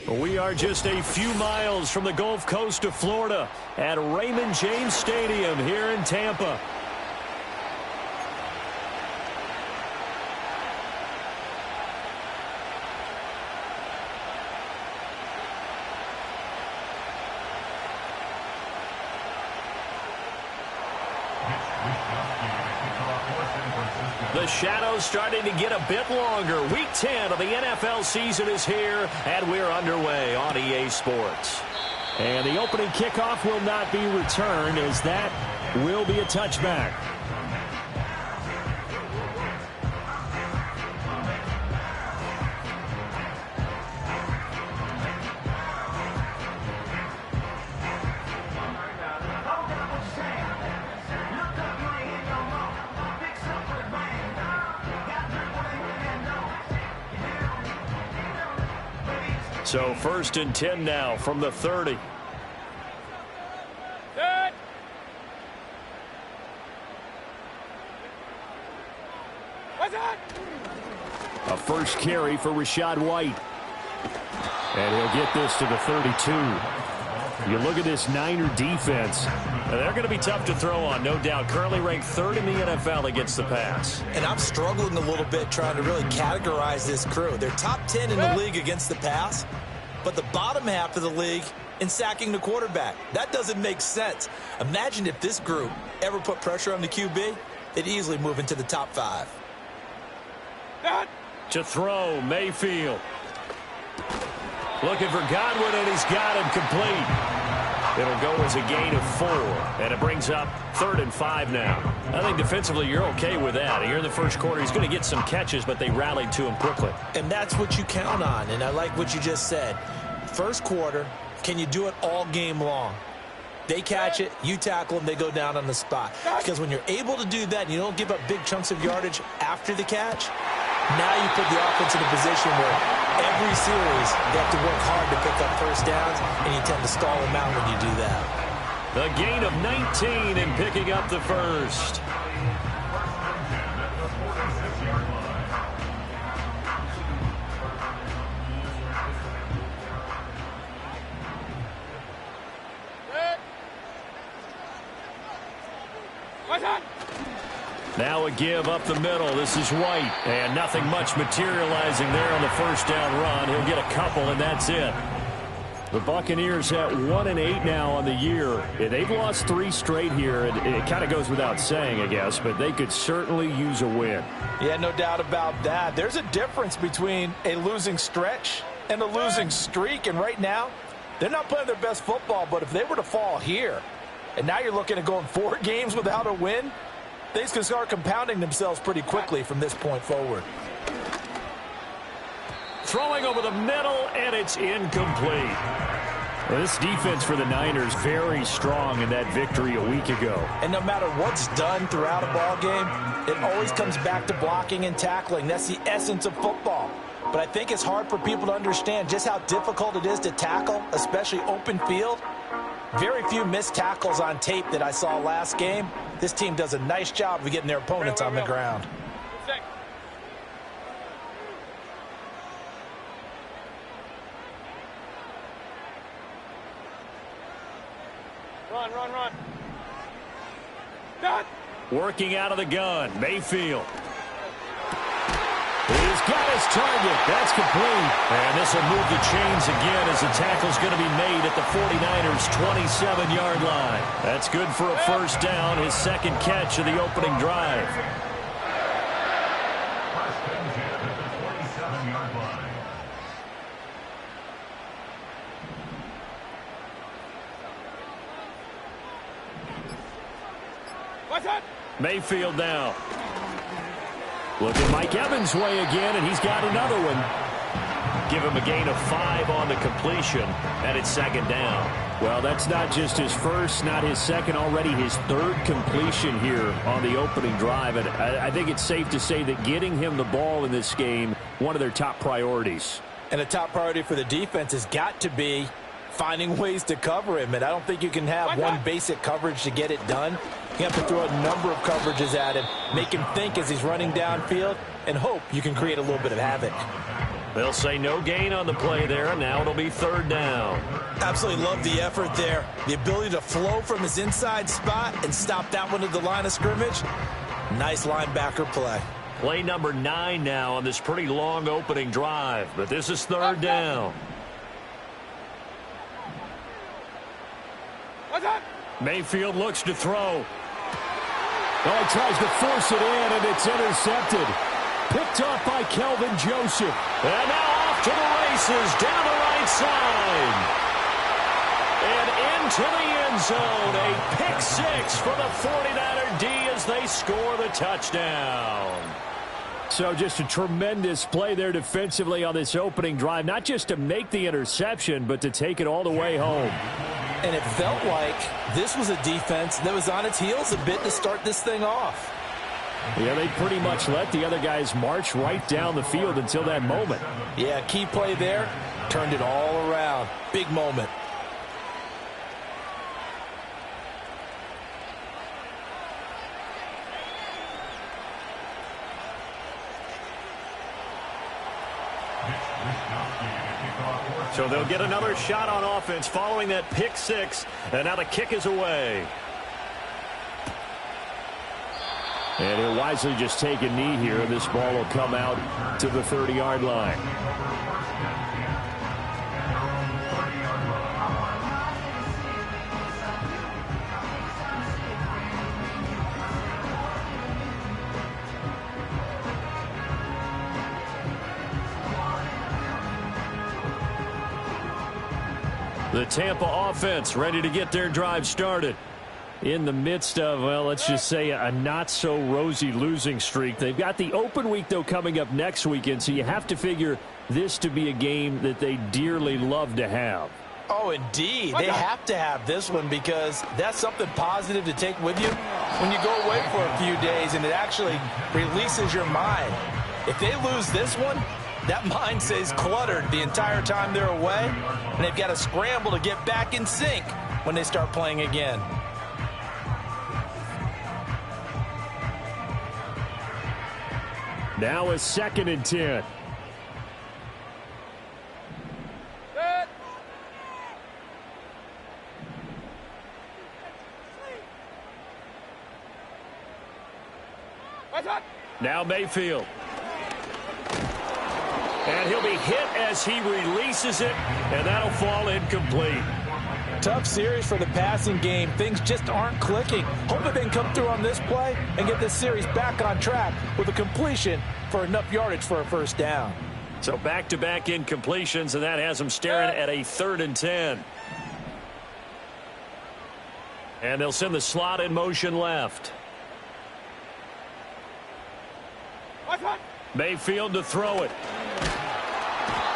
We are just a few miles from the Gulf Coast of Florida at Raymond James Stadium here in Tampa. The shadow's starting to get a bit longer. Week 10 of the NFL season is here, and we're underway on EA Sports. And the opening kickoff will not be returned, as that will be a touchback. So 1st and 10 now from the 30. Good. What's that? A first carry for Rachaad White. And he'll get this to the 32. You look at this Niner defense. They're going to be tough to throw on, no doubt. Currently ranked 3rd in the NFL against the pass. And I'm struggling a little bit trying to really categorize this crew. They're top 10 in the league against the pass, but the bottom half of the league in sacking the quarterback. That doesn't make sense. Imagine if this group ever put pressure on the QB, they'd easily move into the top 5. To throw, Mayfield. Looking for Godwin, and he's got him complete. It'll go as a gain of 4, and it brings up 3rd and 5 now. I think defensively you're okay with that. Here in the first quarter, he's going to get some catches, but they rallied to him quickly. And that's what you count on, and I like what you just said. First quarter, can you do it all game long? They catch it, you tackle them, they go down on the spot. Because when you're able to do that and you don't give up big chunks of yardage after the catch, now you put the offense in a position where every series they have to work hard to pick up first downs, and you tend to stall them out when you do that. The gain of 19 and picking up the first. Now a give up the middle. This is White. And nothing much materializing there on the first down run. He'll get a couple, and that's it. The Buccaneers at 1-8 now on the year. They've lost 3 straight here. It kind of goes without saying, I guess, but they could certainly use a win. Yeah, no doubt about that. There's a difference between a losing stretch and a losing streak, and right now, they're not playing their best football, but if they were to fall here, and now you're looking at going 4 games without a win, things can start compounding themselves pretty quickly from this point forward. Throwing over the middle, and it's incomplete. Well, this defense for the Niners very strong in that victory a week ago. And no matter what's done throughout a ball game, it always comes back to blocking and tackling. That's the essence of football. But I think it's hard for people to understand just how difficult it is to tackle, especially open field. Very few missed tackles on tape that I saw last game. This team does a nice job of getting their opponents on the ground. Run. Done. Working out of the gun, Mayfield. He's got his target. That's complete. And this will move the chains again as the tackle's going to be made at the 49ers' 27-yard line. That's good for a first down, his second catch of the opening drive. Mayfield now. Looking Mike Evans' way again, and he's got another one. Give him a gain of 5 on the completion, and it's second down. Well, that's not just his first, not his second, already his 3rd completion here on the opening drive. And I think it's safe to say that getting him the ball in this game, one of their top priorities. And a top priority for the defense has got to be finding ways to cover him. And I don't think you can have one basic coverage to get it done. You have to throw a number of coverages at him, make him think as he's running downfield, and hope you can create a little bit of havoc. They'll say no gain on the play there, and now it'll be third down. Absolutely love the effort there. The ability to flow from his inside spot and stop that one at the line of scrimmage. Nice linebacker play. Play number 9 now on this pretty long opening drive, but this is third down. Mayfield looks to throw. Oh, he tries to force it in, and it's intercepted. Picked off by Kelvin Joseph. And now off to the races, down the right side. And into the end zone. A pick 6 for the 49er D as they score the touchdown. So just a tremendous play there defensively on this opening drive. Not just to make the interception, but to take it all the way home. And it felt like this was a defense that was on its heels a bit to start this thing off. Yeah, they pretty much let the other guys march right down the field until that moment. Yeah, key play there. Turned it all around. Big moment. So they'll get another shot on offense following that pick 6, and now the kick is away. And he'll wisely just take a knee here, and this ball will come out to the 30-yard line. The Tampa offense ready to get their drive started. In the midst of, well, let's just say a not-so-rosy losing streak. They've got the open week, though, coming up next weekend, so you have to figure this to be a game that they dearly love to have. Oh, indeed. They have to have this one because that's something positive to take with you when you go away for a few days, and it actually releases your mind. If they lose this one, that mind stays cluttered the entire time they're away, and they've got to scramble to get back in sync when they start playing again. Now a 2nd and 10. Now Mayfield. And he'll be hit as he releases it, and that'll fall incomplete. Tough series for the passing game. Things just aren't clicking. Hoping they can come through on this play and get this series back on track with a completion for enough yardage for a first down. So back-to-back incompletions, and that has them staring at a 3rd and 10. And they'll send the slot in motion left. Mayfield to throw it.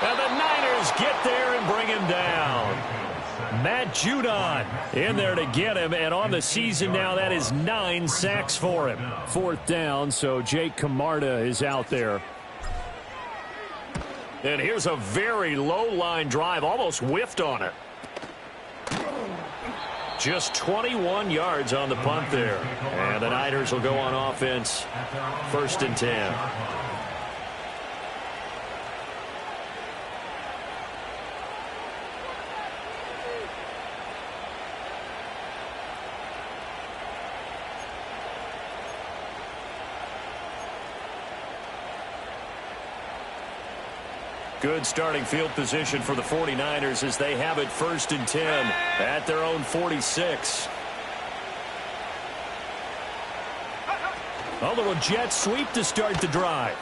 And the Niners get there and bring him down. Matt Judon in there to get him, and on the season now, that is 9 sacks for him. 4th down, so Jake Camarda is out there. And here's a very low-line drive, almost whiffed on it. Just 21 yards on the punt there. And the Niners will go on offense, 1st and 10. Good starting field position for the 49ers as they have it 1st and 10 at their own 46. A little jet sweep to start the drive.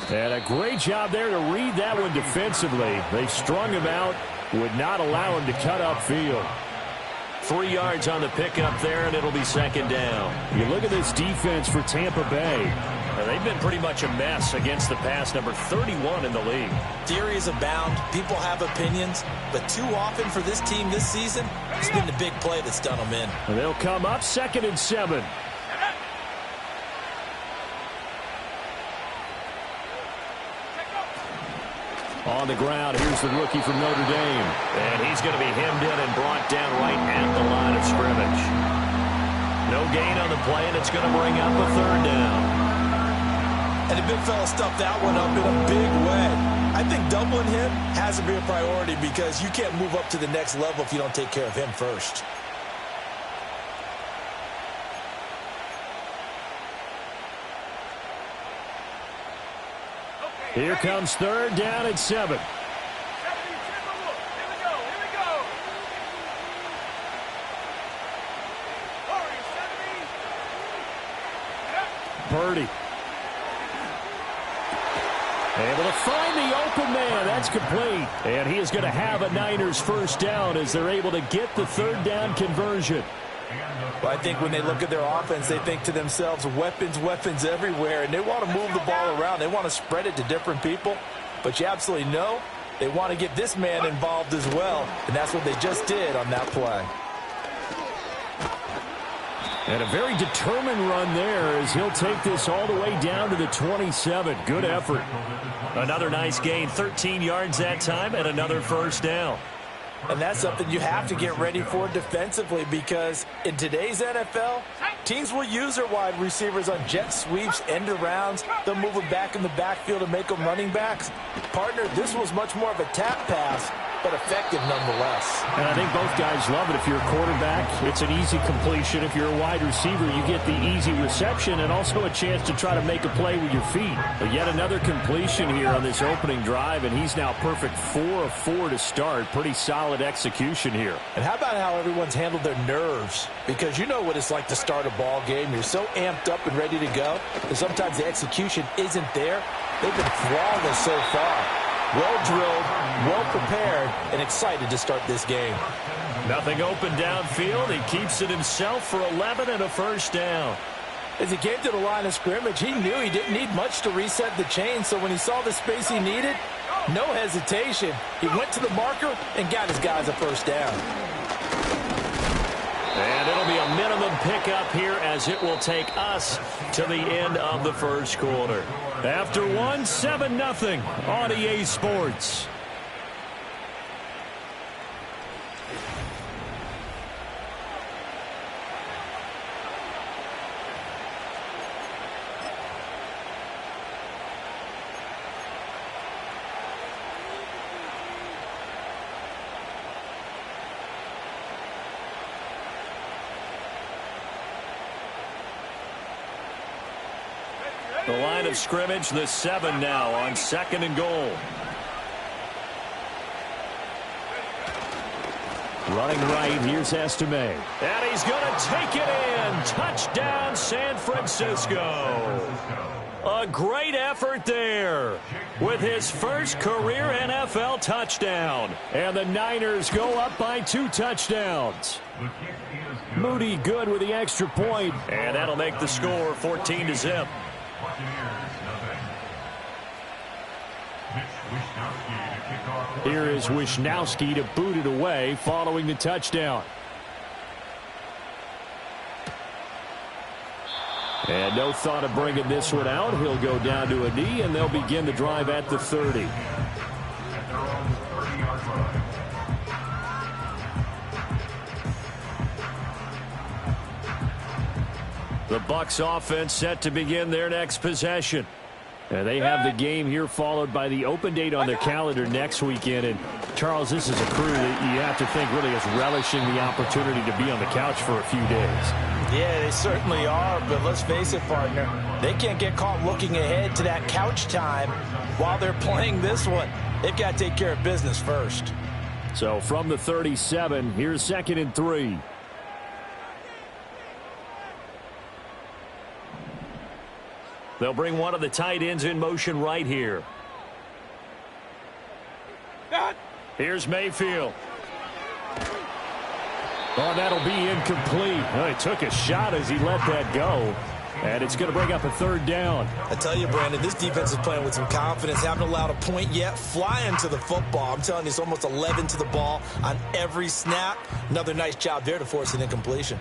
And a great job there to read that one defensively. They strung him out, would not allow him to cut upfield. 3 yards on the pickup there, and it'll be 2nd down. You look at this defense for Tampa Bay. They've been pretty much a mess against the pass, number 31 in the league. Theories abound. People have opinions. But too often for this team this season, it's been the big play that's done them in. And they'll come up 2nd and 7. On the ground, here's the rookie from Notre Dame. And he's going to be hemmed in and brought down right at the line of scrimmage. No gain on the play, and it's going to bring up a 3rd down. And the big fella stuffed that one up in a big way. I think doubling him has to be a priority because you can't move up to the next level if you don't take care of him first. Here comes third down and 7. Purdy. Able to find the open man. That's complete. And he is going to have a Niners first down as they're able to get the third down conversion. Well, I think when they look at their offense, they think to themselves, weapons, weapons everywhere, and they want to move the ball around. They want to spread it to different people, but you absolutely know they want to get this man involved as well, and that's what they just did on that play. And a very determined run there as he'll take this all the way down to the 27. Good effort. Another nice gain, 13 yards that time, and another first down. And that's something you have to get ready for defensively because in today's NFL, teams will use their wide receivers on jet sweeps, end arounds. They'll move them back in the backfield and make them running backs. Partner, this was much more of a tap pass, but effective nonetheless. And I think both guys love it. If you're a quarterback, it's an easy completion. If you're a wide receiver, you get the easy reception and also a chance to try to make a play with your feet. But yet another completion here on this opening drive, and he's now perfect 4 of 4 to start. Pretty solid execution here. And how about how everyone's handled their nerves? Because you know what it's like to start a ball game. You're so amped up and ready to go, and sometimes the execution isn't there. They've been flawless so far. Well drilled, well prepared, and excited to start this game. Nothing open downfield. He keeps it himself for 11 and a first down. As he came to the line of scrimmage, he knew he didn't need much to reset the chain, so when he saw the space he needed, no hesitation. He went to the marker and got his guys a first down. And it'll be a minimum pickup here as it will take us to the end of the first quarter. After one, 7-0 on EA Sports. The line of scrimmage, the 7 now on 2nd and goal. Running right, here's Estime. And he's going to take it in. Touchdown, San Francisco. A great effort there with his first career NFL touchdown. And the Niners go up by 2 touchdowns. Moody good with the extra point. And that'll make the score 14-0. Here is Wisnowski to boot it away following the touchdown. And no thought of bringing this one out. He'll go down to a knee, and they'll begin the drive at the 30. The Bucs offense set to begin their next possession. And they have the game here followed by the open date on their calendar next weekend. And, Charles, this is a crew that you have to think really is relishing the opportunity to be on the couch for a few days. Yeah, they certainly are, but let's face it, partner. They can't get caught looking ahead to that couch time while they're playing this one. They've got to take care of business first. So from the 37, here's 2nd and 3. They'll bring one of the tight ends in motion right here. Here's Mayfield. Oh, that'll be incomplete. Well, he took a shot as he let that go. And it's going to bring up a 3rd down. I tell you, Brandon, this defense is playing with some confidence. Haven't allowed a point yet. Flying to the football. I'm telling you, it's almost 11 to the ball on every snap. Another nice job there to force an incompletion.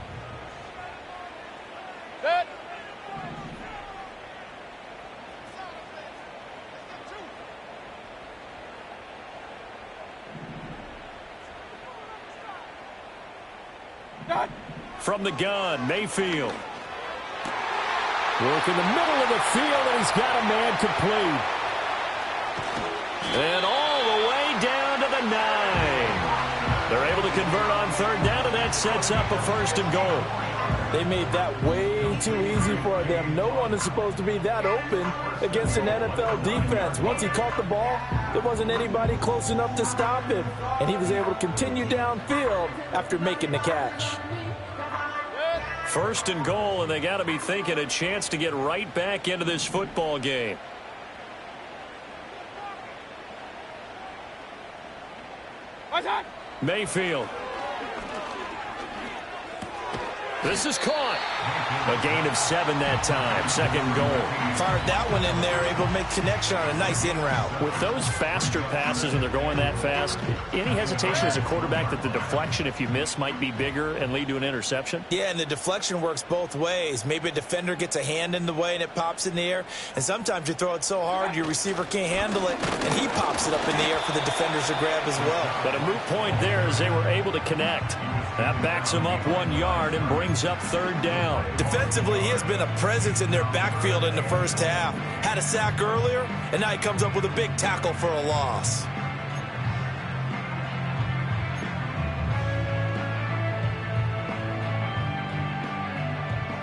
From the gun, Mayfield. Work in the middle of the field, and he's got a man complete. And all the way down to the 9. They're able to convert on third down, and that sets up a 1st and goal. They made that way too easy for them. No one is supposed to be that open against an NFL defense. Once he caught the ball, there wasn't anybody close enough to stop him, and he was able to continue downfield after making the catch. 1st and goal, and they got to be thinking a chance to get right back into this football game. Mayfield. This is caught. A gain of 7 that time. 2nd goal. Fired that one in there, able to make connection on a nice in route. With those faster passes and they're going that fast, any hesitation as a quarterback that the deflection, if you miss, might be bigger and lead to an interception? Yeah, and the deflection works both ways. Maybe a defender gets a hand in the way and it pops in the air. And sometimes you throw it so hard your receiver can't handle it, and he pops it up in the air for the defenders to grab as well. But a moot point there as they were able to connect. That backs him up 1 yard and brings up 3rd down. Defensively, he has been a presence in their backfield in the first half. Had a sack earlier, and now he comes up with a big tackle for a loss.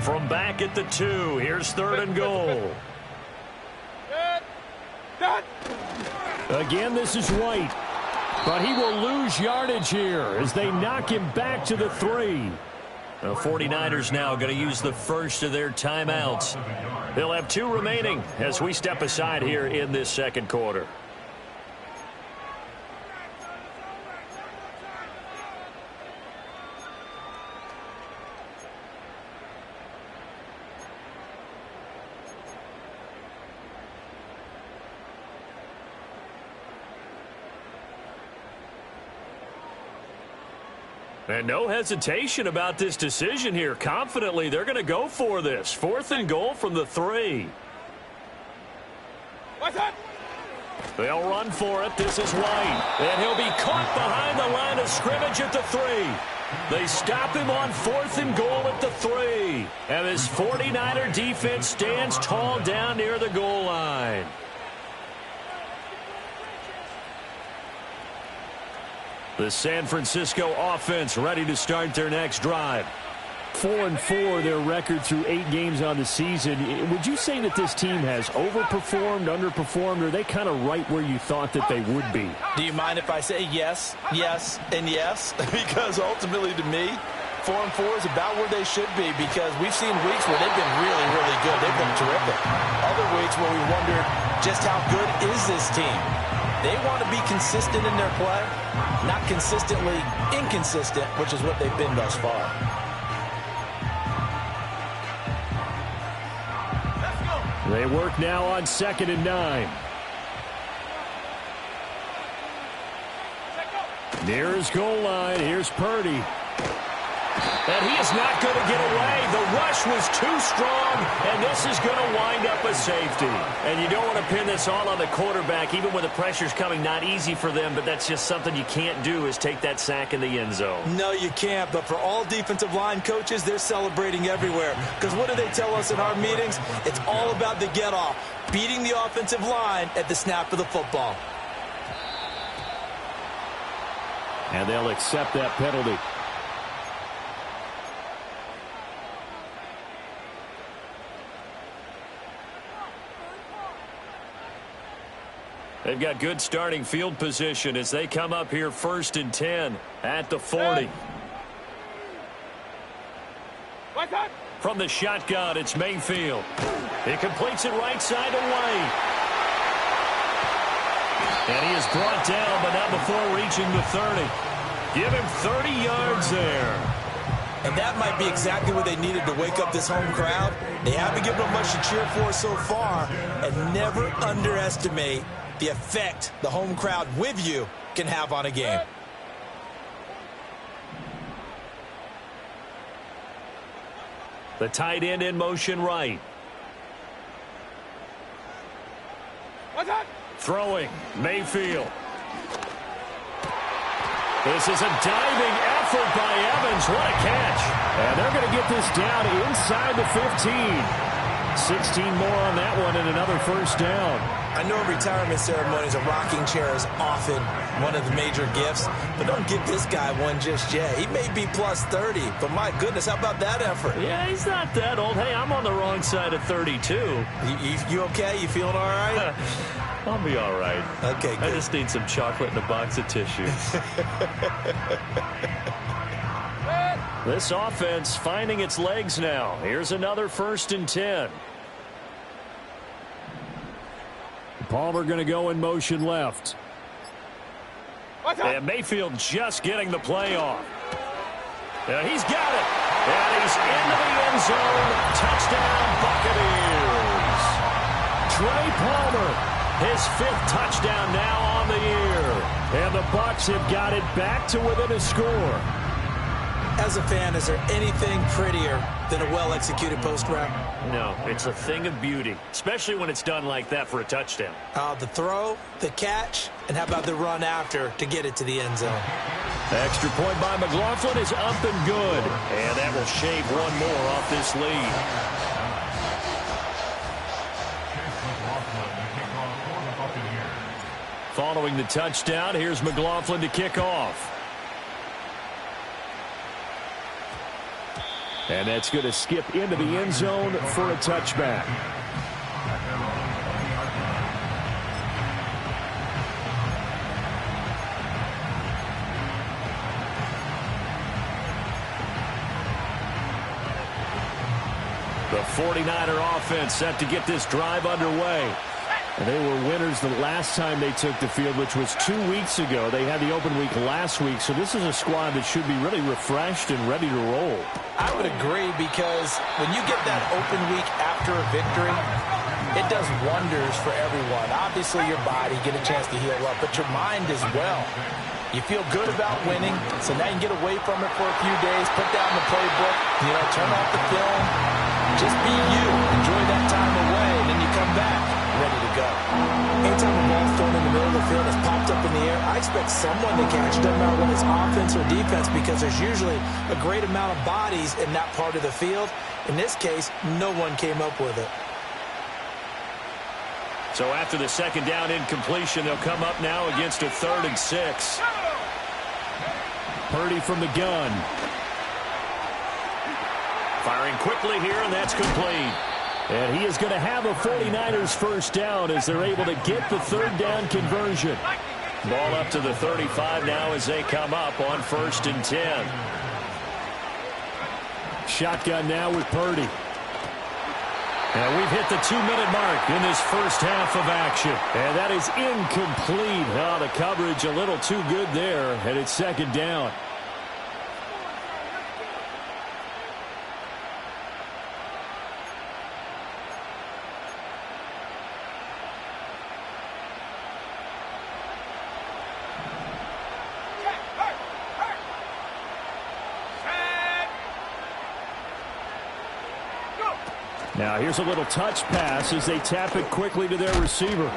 From back at the 2, here's 3rd and goal. Again, this is White. But he will lose yardage here as they knock him back to the 3. The 49ers now going to use the first of their timeouts. They'll have 2 remaining as we step aside here in this 2nd quarter. And no hesitation about this decision here. Confidently, they're going to go for this. 4th and goal from the 3. They'll run for it. This is White. And he'll be caught behind the line of scrimmage at the 3. They stop him on 4th and goal at the 3. And this 49er defense stands tall down near the goal line. The San Francisco offense ready to start their next drive. 4-4, their record through 8 games on the season. Would you say that this team has overperformed, underperformed, or are they kind of right where you thought that they would be? Do you mind if I say yes, yes, and yes? Because ultimately to me, 4-4 is about where they should be, because we've seen weeks where they've been really, really good. They've been terrific. Other weeks where we wondered just how good is this team. They want to be consistent in their play, not consistently inconsistent, which is what they've been thus far. They work now on 2nd and 9. Near his goal line, here's Purdy. And he is not going to get away. The rush was too strong, and this is going to wind up a safety. And you don't want to pin this all on the quarterback, even when the pressure's coming. Not easy for them, but that's just something you can't do, is take that sack in the end zone. No, you can't. But for all defensive line coaches, they're celebrating everywhere. Because what do they tell us in our meetings? It's all about the get-off, beating the offensive line at the snap of the football. And they'll accept that penalty. They've got good starting field position as they come up here 1st and 10 at the 40. From the shotgun, it's Mayfield. He completes it right side to White. And he is brought down, but not before reaching the 30. Give him 30 yards there. And that might be exactly what they needed to wake up this home crowd. They haven't given them much to cheer for so far, and never underestimate the effect the home crowd with you can have on a game. The tight end in motion right. Throwing, Mayfield. This is a diving effort by Evans. What a catch. And they're going to get this down inside the 15. 16 more on that one and another first down. I know in retirement ceremonies, a rocking chair is often one of the major gifts, but don't give this guy one just yet. He may be plus 30, but my goodness, how about that effort? Yeah, he's not that old. Hey, I'm on the wrong side of 32. You okay? You feeling all right? I'll be all right. Okay, good. I just need some chocolate and a box of tissue. This offense finding its legs now. Here's another 1st and 10. Palmer going to go in motion left. And Mayfield just getting the play off. And he's got it. And he's into the end zone. Touchdown, Buccaneers. Trey Palmer, his 5th touchdown now on the year. And the Bucs have got it back to within a score. As a fan, is there anything prettier than a well-executed post route? No, it's a thing of beauty, especially when it's done like that for a touchdown. The throw, the catch, and how about the run after to get it to the end zone? The extra point by McLaughlin is up and good. And that will shave one more off this lead. Following the touchdown, here's McLaughlin to kick off. And that's going to skip into the end zone for a touchback. The 49er offense set to get this drive underway. And they were winners the last time they took the field, which was 2 weeks ago. They had the open week last week, so this is a squad that should be really refreshed and ready to roll. I would agree, because when you get that open week after a victory, it does wonders for everyone. Obviously, your body, get a chance to heal up, but your mind as well. You feel good about winning, so now you can get away from it for a few days, put down the playbook, turn off the film, just be you, enjoy that time away, and then you come back ready to go. Anytime a ball's thrown in the middle of the field, it's popped up in the air, I expect someone to catch. Doesn't matter whether it's offense or defense, because there's usually a great amount of bodies in that part of the field. In this case, no one came up with it. So after the 2nd down incompletion, they'll come up now against a 3rd and 6. Purdy from the gun. Firing quickly here, and that's complete. And he is going to have a 49ers first down as they're able to get the 3rd down conversion. Ball up to the 35 now as they come up on 1st and 10. Shotgun now with Purdy. And we've hit the 2-minute mark in this first half of action. And that is incomplete. Oh, the coverage a little too good there, and it's 2nd down. Now here's a little touch pass as they tap it quickly to their receiver.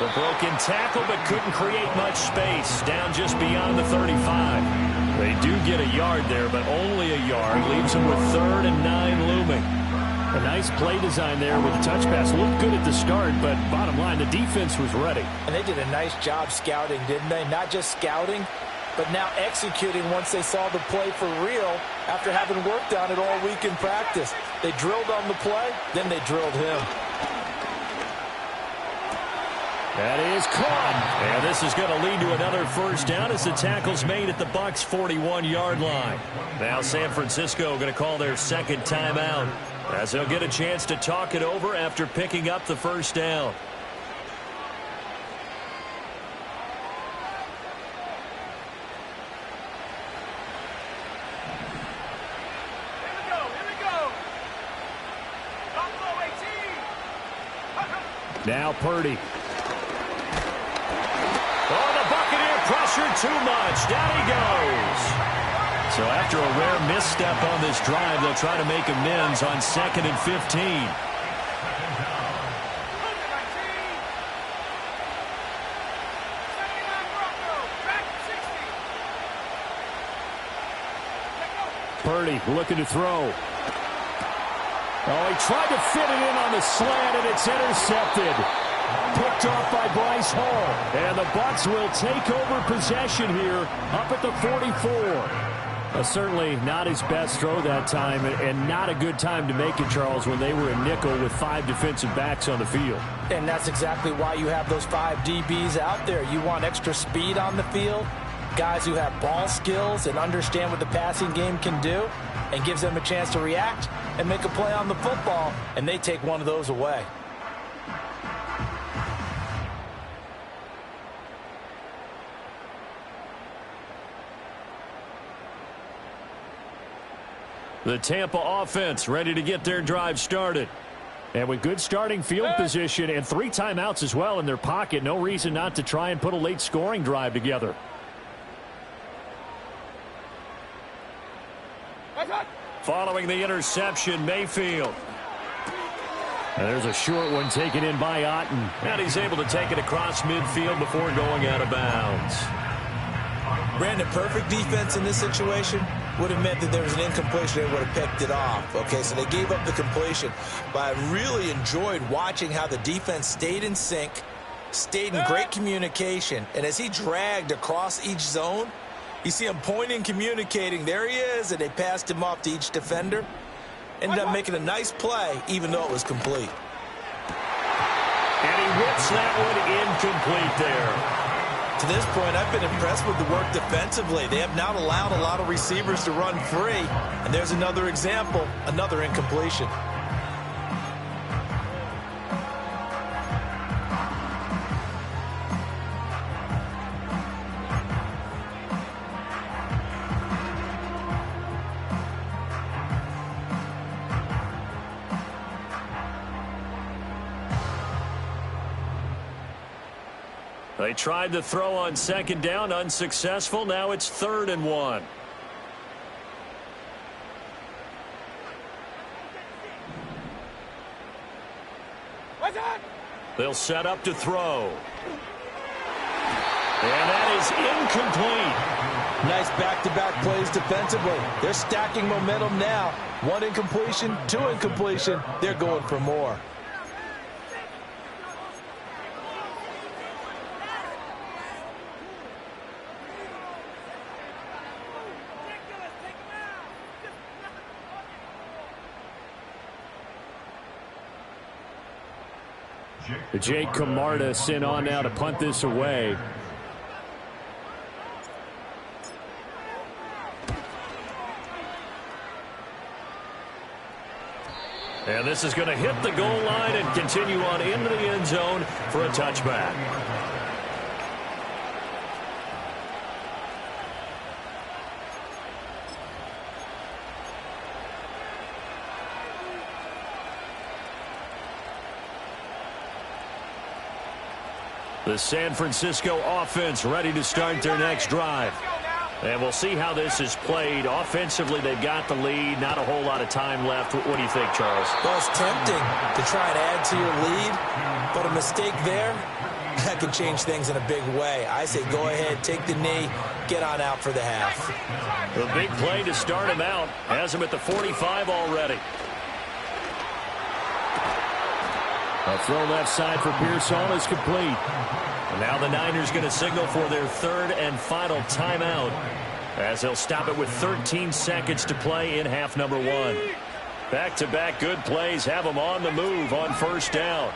The broken tackle, but couldn't create much space. Down just beyond the 35. They do get a yard there, but only a yard. Leaves them with 3rd and 9 looming. A nice play design there with the touch pass. Looked good at the start, but bottom line, the defense was ready. And they did a nice job scouting, didn't they? Not just scouting, but now executing once they saw the play for real after having worked on it all week in practice. They drilled on the play, then they drilled him. That is caught. And this is going to lead to another first down as the tackle's made at the Bucs' 41-yard line. Now San Francisco going to call their 2nd timeout as they'll get a chance to talk it over after picking up the first down. Now Purdy. Oh, the Buccaneer pressured too much. Down he goes. So after a rare misstep on this drive, they'll try to make amends on 2nd and 15. Purdy looking to throw. Oh, he tried to fit it in on the slant, and it's intercepted. Picked off by Bryce Hall. And the Bucs will take over possession here up at the 44. Certainly not his best throw that time, and not a good time to make it, Charles, when they were a nickel with 5 defensive backs on the field. And that's exactly why you have those 5 DBs out there. You want extra speed on the field, guys who have ball skills and understand what the passing game can do, and gives them a chance to react and make a play on the football, and they take one of those away. The Tampa offense ready to get their drive started. And with good starting field position and 3 timeouts as well in their pocket, no reason not to try and put a late scoring drive together. Following the interception, Mayfield. And there's a short one taken in by Otten. And he's able to take it across midfield before going out of bounds. Brandon, perfect defense in this situation would have meant that there was an incompletion. They would have picked it off. Okay, so they gave up the completion. But I really enjoyed watching how the defense stayed in sync, stayed in great communication. And as he dragged across each zone, you see him pointing, communicating. There he is, and they passed him off to each defender. Ended up making a nice play, even though it was complete. And he whips that one incomplete there. To this point, I've been impressed with the work defensively. They have not allowed a lot of receivers to run free. And there's another example, another incompletion. They tried to throw on second down, unsuccessful. Now it's 3rd and 1. They'll set up to throw. And that is incomplete. Nice back-to-back plays defensively. They're stacking momentum now. 1 incompletion, 2 incompletion. They're going for more. Jake Camarda sent on now to punt this away. And this is going to hit the goal line and continue on into the end zone for a touchback. The San Francisco offense ready to start their next drive. And we'll see how this is played. Offensively, they've got the lead. Not a whole lot of time left. What do you think, Charles? Well, it's tempting to try and add to your lead, but a mistake there, that could change things in a big way. I say go ahead, take the knee, get on out for the half. The big play to start him out. Has him at the 45 already. A throw left side for Pearsall is complete. And now the Niners going to signal for their 3rd and final timeout, as they'll stop it with 13 seconds to play in half number 1. Back-to-back good plays have them on the move on 1st down.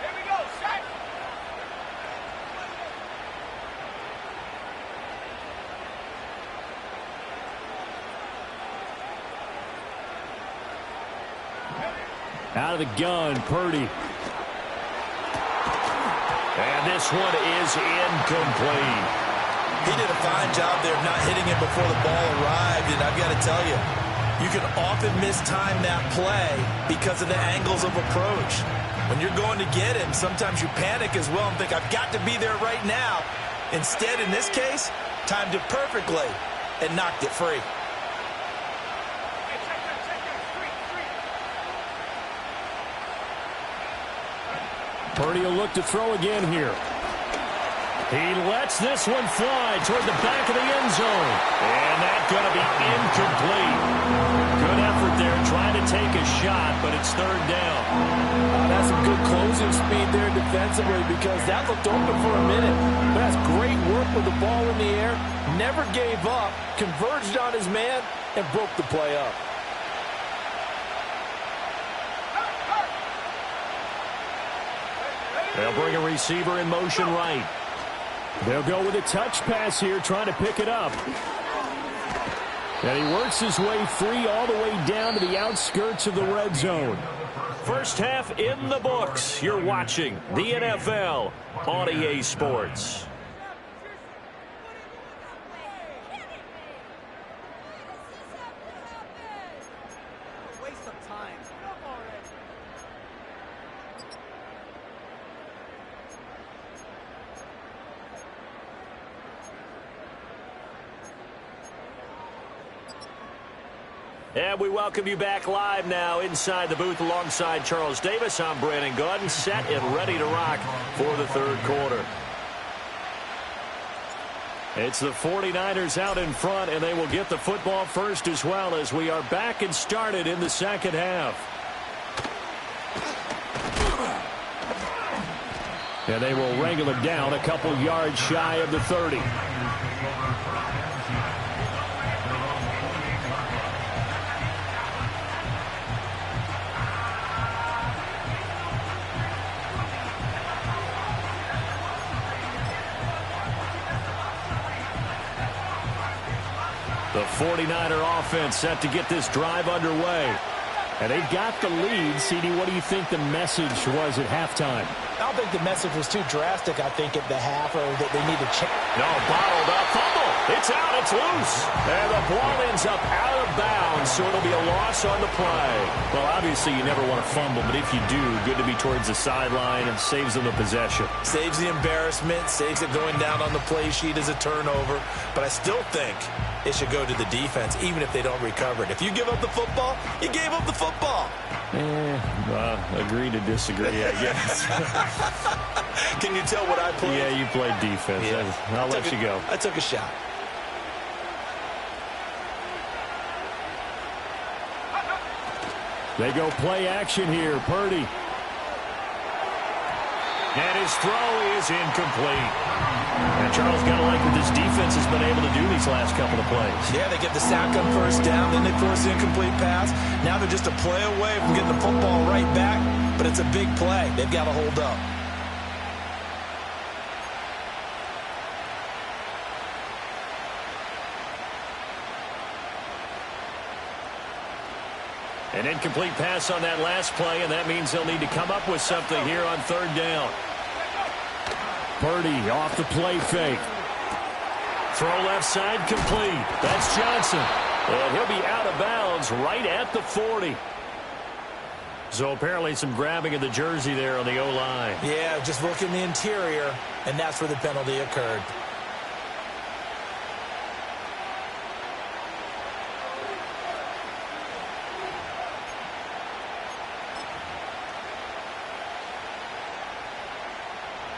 Out of the gun, Purdy. And this one is incomplete. He did a fine job there of not hitting it before the ball arrived, and I've got to tell you, you can often mistime that play because of the angles of approach. When you're going to get him, sometimes you panic as well and think, I've got to be there right now. Instead, in this case, timed it perfectly and knocked it free. Purdy will look to throw again here. He lets this one fly toward the back of the end zone. And that's going to be incomplete. Good effort there trying to take a shot, but it's third down. That's some good closing speed there defensively because that looked open for a minute. But that's great work with the ball in the air. Never gave up, converged on his man, and broke the play up. They'll bring a receiver in motion right. They'll go with a touch pass here, trying to pick it up. And he works his way free all the way down to the outskirts of the red zone. First half in the books. You're watching the NFL on EA Sports. And we welcome you back live now inside the booth alongside Charles Davis. I'm Brandon Gaudin, set and ready to rock for the third quarter. It's the 49ers out in front, and they will get the football first as well as we are back and started in the second half. And they will wrangle him down a couple yards shy of the 30. The 49er offense set to get this drive underway. And they got the lead. CD, what do you think the message was at halftime? I don't think the message was too drastic, I think, at the half, or that they need to check. No, bottled up. Fumble. It's out. It's loose. And the ball ends up out of bounds, so it'll be a loss on the play. Well, obviously, you never want to fumble, but if you do, good to be towards the sideline and saves them the possession. Saves the embarrassment, saves it going down on the play sheet as a turnover. But I still think it should go to the defense, even if they don't recover it. If you give up the football, you gave up the football. Agree to disagree, I guess. Can you tell what I played? Yeah, you played defense. Yeah. I'll let you go. I took a shot. They go play action here. Purdy. And his throw is incomplete. And Charles got to like what this defense has been able to do these last couple of plays. Yeah, they get the sack on first down, then they force the incomplete pass. Now they're just a play away from getting the football right back, but it's a big play. They've got to hold up. An incomplete pass on that last play, and that means they'll need to come up with something here on third down. Purdy off the play fake. Throw left side complete. That's Johnson. And he'll be out of bounds right at the 40. So apparently some grabbing of the jersey there on the O-line. Yeah, just look in the interior, and that's where the penalty occurred.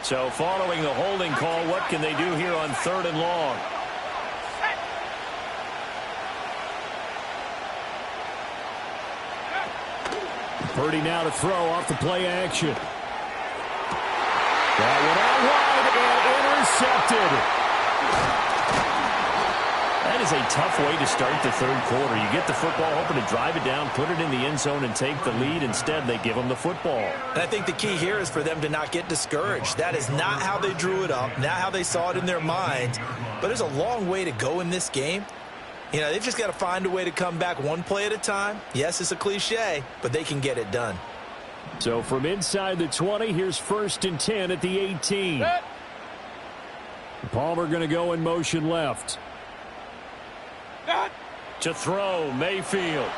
So following the holding call, what can they do here on third and long? Purdy now to throw off the play action. That one out wide and intercepted. That is a tough way to start the third quarter. You get the football, hoping to drive it down, put it in the end zone, and take the lead. Instead, they give them the football. And I think the key here is for them to not get discouraged. That is not how they drew it up, not how they saw it in their minds. But there's a long way to go in this game. You know, they've just got to find a way to come back one play at a time. Yes, it's a cliche, but they can get it done. So from inside the 20, here's 1st and 10 at the 18. Palmer going to go in motion left. To throw, Mayfield.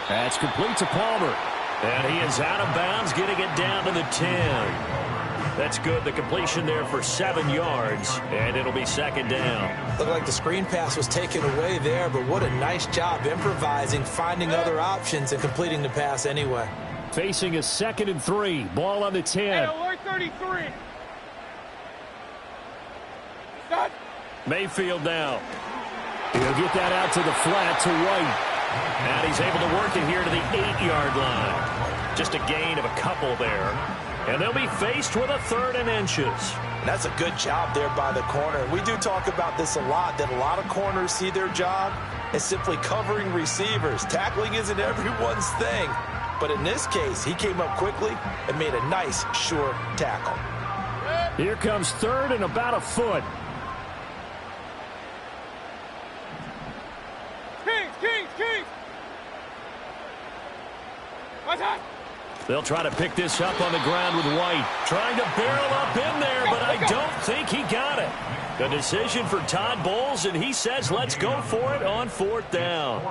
That's complete to Palmer. And he is out of bounds, getting it down to the 10. That's good. The completion there for 7 yards, and it'll be second down. Looked like the screen pass was taken away there, but what a nice job improvising, finding other options, and completing the pass anyway. Facing a 2nd and 3. Ball on the 10. Hey, alert 33. Mayfield now. He'll get that out to the flat to White. And he's able to work it here to the 8-yard line. Just a gain of a couple there. And they'll be faced with a 3rd and inches. That's a good job there by the corner. We do talk about this a lot, that a lot of corners see their job as simply covering receivers. Tackling isn't everyone's thing. But in this case, he came up quickly and made a nice, sure tackle. Here comes 3rd and about a foot. Kings! They'll try to pick this up on the ground with White. Trying to barrel up in there, but I don't think he got it. The decision for Todd Bowles, and he says let's go for it on 4th down.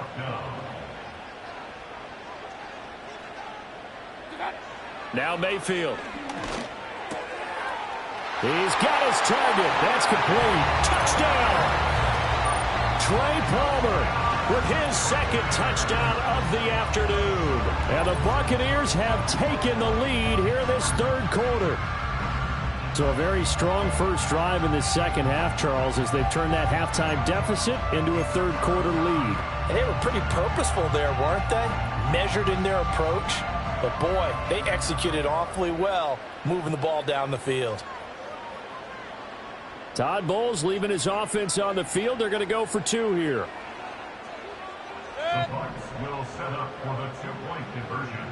Now Mayfield. He's got his target. That's complete. Touchdown! Trey Palmer with his 2nd touchdown of the afternoon. And the Buccaneers have taken the lead here in this 3rd quarter. So a very strong first drive in the second half, Charles, as they've turned that halftime deficit into a 3rd quarter lead. And they were pretty purposeful there, weren't they? Measured in their approach. But boy, they executed awfully well, moving the ball down the field. Todd Bowles leaving his offense on the field. They're going to go for 2 here. The Bucs will set up for the 2-point conversion.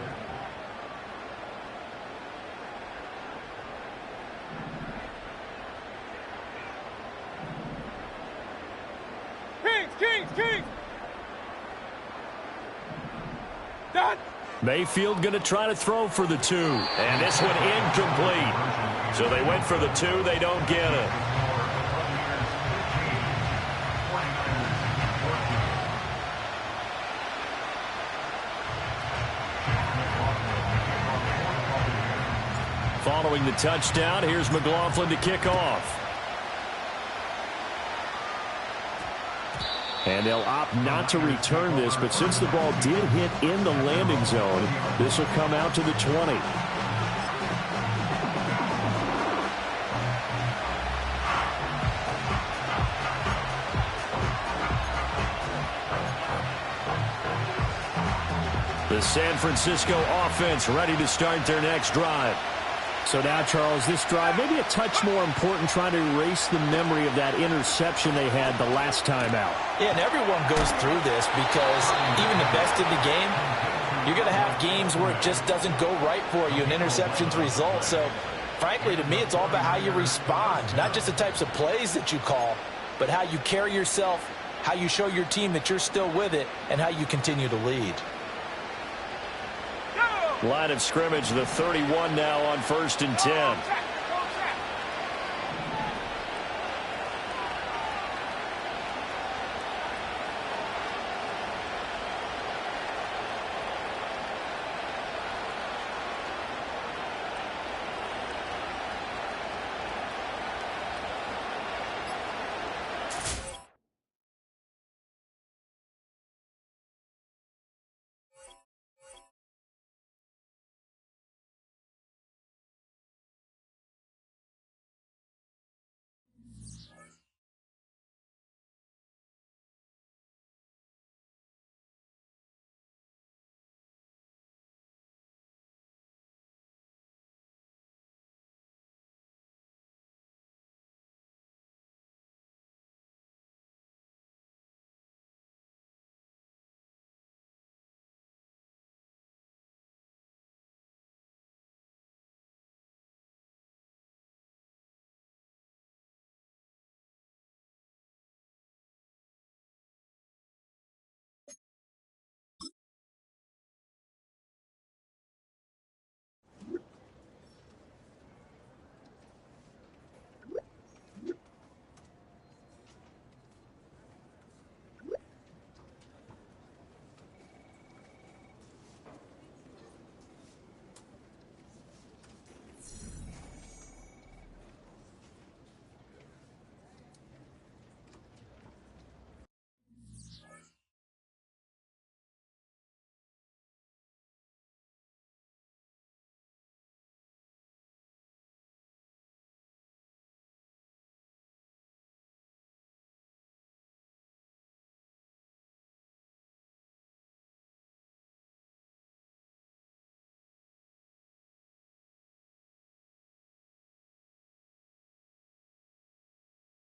Kings! Done! Mayfield going to try to throw for the 2. And this one incomplete. So they went for the 2. They don't get it. Following the touchdown, here's McLaughlin to kick off. And they'll opt not to return this, but since the ball did hit in the landing zone, this will come out to the 20. The San Francisco offense ready to start their next drive. So now, Charles, this drive maybe a touch more important, trying to erase the memory of that interception they had the last time out. Yeah, and everyone goes through this because even the best in the game, you're going to have games where it just doesn't go right for you and interceptions result. So, frankly, to me, it's all about how you respond, not just the types of plays that you call, but how you carry yourself, how you show your team that you're still with it, and how you continue to lead. Line of scrimmage, the 31 now on 1st and 10.